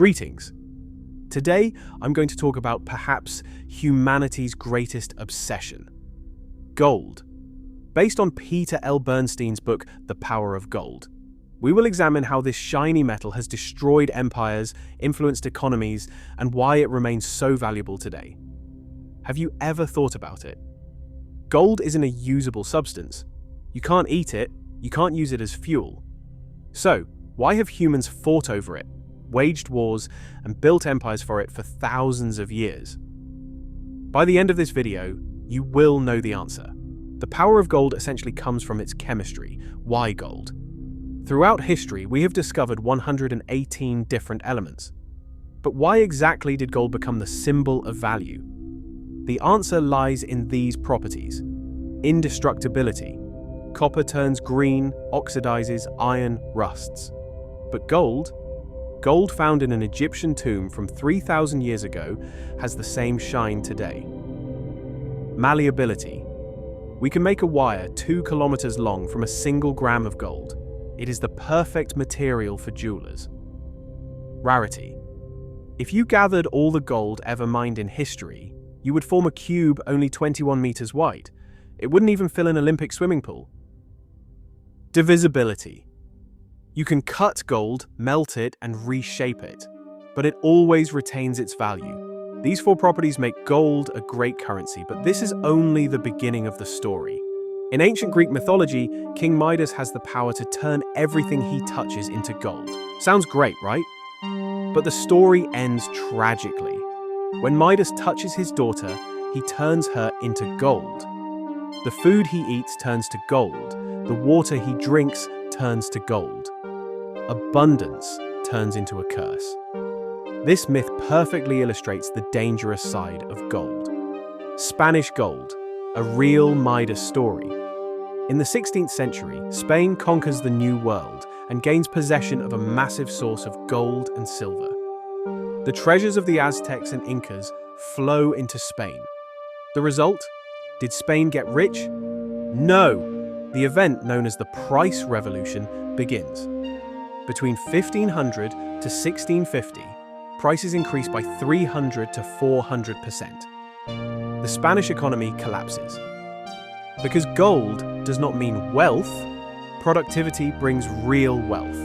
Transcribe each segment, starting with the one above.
Greetings. Today, I'm going to talk about perhaps humanity's greatest obsession: gold. Based on Peter L. Bernstein's book, The Power of Gold, we will examine how this shiny metal has destroyed empires, influenced economies, and why it remains so valuable today. Have you ever thought about it? Gold isn't a usable substance. You can't eat it, you can't use it as fuel. So, why have humans fought over it, waged wars, and built empires for it for thousands of years? By the end of this video, you will know the answer. The power of gold essentially comes from its chemistry. Why gold? Throughout history, we have discovered 118 different elements. But why exactly did gold become the symbol of value? The answer lies in these properties: indestructibility. Copper turns green, oxidizes, iron rusts. But gold found in an Egyptian tomb from 3,000 years ago, has the same shine today. Malleability. We can make a wire 2 kilometers long from a single gram of gold. It is the perfect material for jewelers. Rarity. If you gathered all the gold ever mined in history, you would form a cube only 21 meters wide. It wouldn't even fill an Olympic swimming pool. Divisibility. You can cut gold, melt it, and reshape it, but it always retains its value. These 4 properties make gold a great currency, but this is only the beginning of the story. In ancient Greek mythology, King Midas has the power to turn everything he touches into gold. Sounds great, right? But the story ends tragically. When Midas touches his daughter, he turns her into gold. The food he eats turns to gold. The water he drinks turns to gold. Abundance turns into a curse. This myth perfectly illustrates the dangerous side of gold. Spanish gold, a real Midas story. In the 16th century, Spain conquers the New World and gains possession of a massive source of gold and silver. The treasures of the Aztecs and Incas flow into Spain. The result? Did Spain get rich? No! The event known as the Price Revolution begins. Between 1500 to 1650, prices increased by 300 to 400%. The Spanish economy collapses. Because gold does not mean wealth, productivity brings real wealth.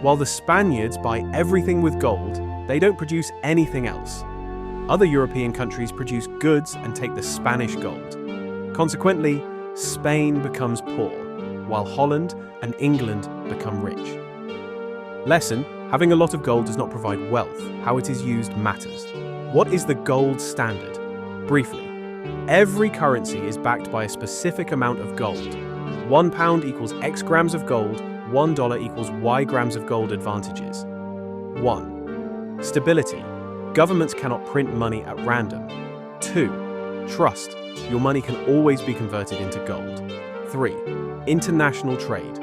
While the Spaniards buy everything with gold, they don't produce anything else. Other European countries produce goods and take the Spanish gold. Consequently, Spain becomes poor, while Holland and England become rich. Lesson: having a lot of gold does not provide wealth. How it is used matters. What is the gold standard? Briefly, every currency is backed by a specific amount of gold. 1 pound equals X grams of gold, $1 equals Y grams of gold advantages. 1. Stability. Governments cannot print money at random. 2. Trust. Your money can always be converted into gold. 3. International trade.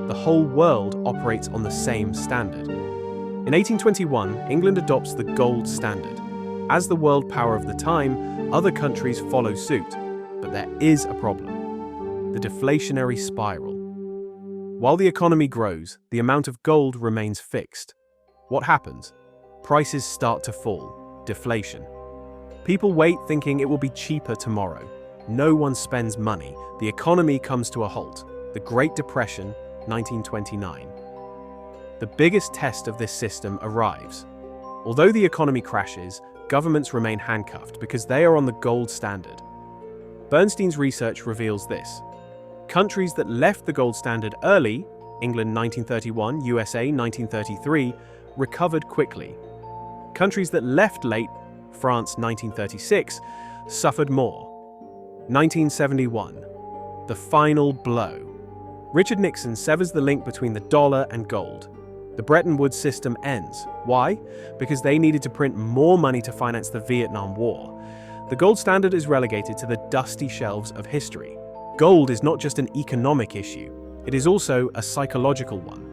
The whole world operates on the same standard. In 1821, England adopts the gold standard. As the world power of the time, other countries follow suit. But there is a problem: the deflationary spiral. While the economy grows, the amount of gold remains fixed. What happens? Prices start to fall. Deflation. People wait thinking it will be cheaper tomorrow. No one spends money. The economy comes to a halt. The Great Depression, 1929. The biggest test of this system arrives. Although the economy crashes, governments remain handcuffed because they are on the gold standard. Bernstein's research reveals this. Countries that left the gold standard early, England 1931, USA 1933, recovered quickly. Countries that left late, France 1936, suffered more. 1971. The final blow. Richard Nixon severs the link between the dollar and gold. The Bretton Woods system ends. Why? Because they needed to print more money to finance the Vietnam War. The gold standard is relegated to the dusty shelves of history. Gold is not just an economic issue, it is also a psychological one.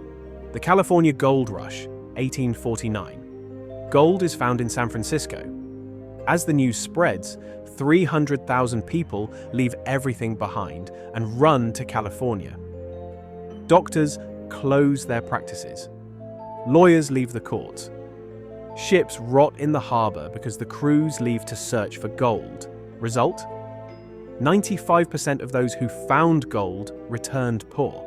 The California Gold Rush, 1849. Gold is found in San Francisco. As the news spreads, 300,000 people leave everything behind and run to California. Doctors close their practices. Lawyers leave the courts. Ships rot in the harbor because the crews leave to search for gold. Result? 95% of those who found gold returned poor.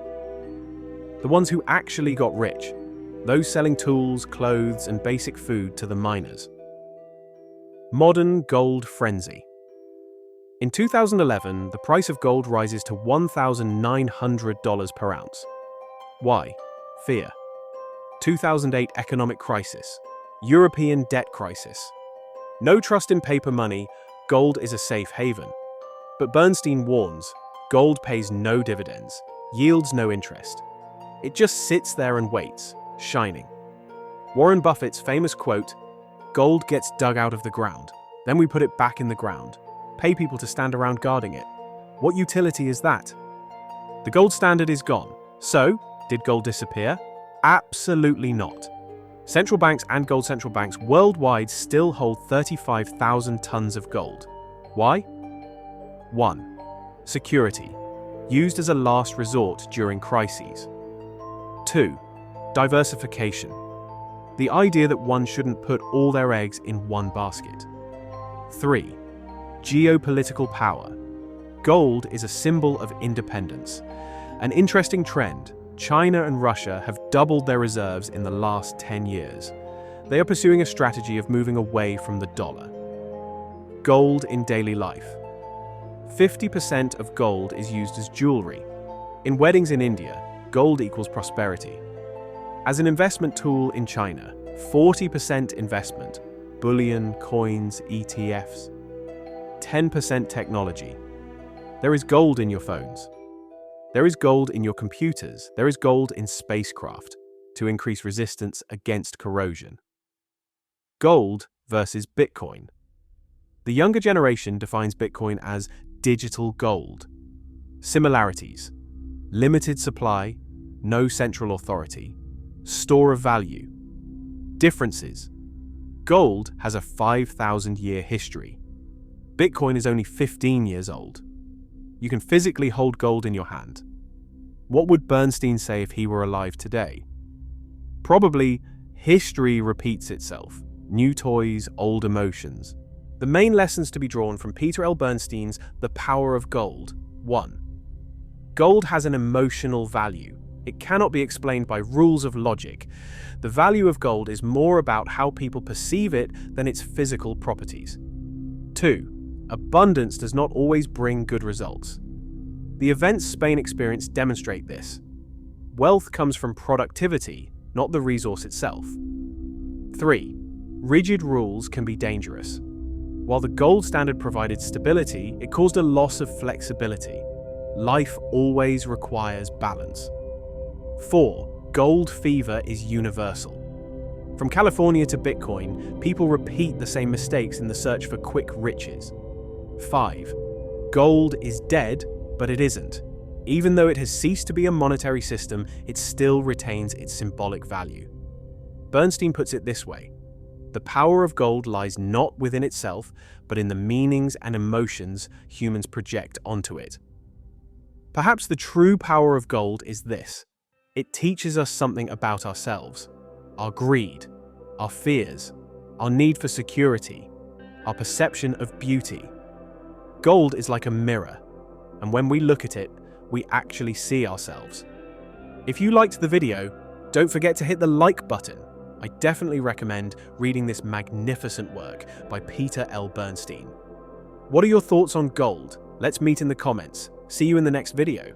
The ones who actually got rich, those selling tools, clothes, and basic food to the miners. Modern gold frenzy. In 2011, the price of gold rises to $1,900 per ounce. Why? Fear. 2008 economic crisis. European debt crisis. No trust in paper money, gold is a safe haven. But Bernstein warns, gold pays no dividends, yields no interest. It just sits there and waits, shining. Warren Buffett's famous quote, "Gold gets dug out of the ground, then we put it back in the ground, pay people to stand around guarding it. What utility is that?" The gold standard is gone. So, did gold disappear? Absolutely not. Central banks and gold central banks worldwide still hold 35,000 tons of gold. Why? 1. Security, used as a last resort during crises. 2. Diversification, the idea that one shouldn't put all their eggs in one basket. 3. Geopolitical power. Gold is a symbol of independence. An interesting trend, China and Russia have doubled their reserves in the last 10 years. They are pursuing a strategy of moving away from the dollar. Gold in daily life. 50% of gold is used as jewelry. In weddings in India, gold equals prosperity. As an investment tool in China, 40% investment, bullion, coins, ETFs. 10% technology. There is gold in your phones. There is gold in your computers. There is gold in spacecraft to increase resistance against corrosion. Gold versus Bitcoin. The younger generation defines Bitcoin as digital gold. Similarities: limited supply, no central authority, store of value. Differences: gold has a 5,000-year history. Bitcoin is only 15 years old. You can physically hold gold in your hand. What would Bernstein say if he were alive today? Probably, history repeats itself. New toys, old emotions. The main lessons to be drawn from Peter L. Bernstein's The Power of Gold. 1. Gold has an emotional value. It cannot be explained by rules of logic. The value of gold is more about how people perceive it than its physical properties. 2. Abundance does not always bring good results. The events Spain experienced demonstrate this. Wealth comes from productivity, not the resource itself. 3. Rigid rules can be dangerous. While the gold standard provided stability, it caused a loss of flexibility. Life always requires balance. 4. Gold fever is universal. From California to Bitcoin, people repeat the same mistakes in the search for quick riches. 5. Gold is dead, but it isn't. Even though it has ceased to be a monetary system, it still retains its symbolic value. Bernstein puts it this way: the power of gold lies not within itself, but in the meanings and emotions humans project onto it. Perhaps the true power of gold is this: it teaches us something about ourselves, our greed, our fears, our need for security, our perception of beauty. Gold is like a mirror, and when we look at it, we actually see ourselves. If you liked the video, don't forget to hit the like button. I definitely recommend reading this magnificent work by Peter L. Bernstein. What are your thoughts on gold? Let's meet in the comments. See you in the next video.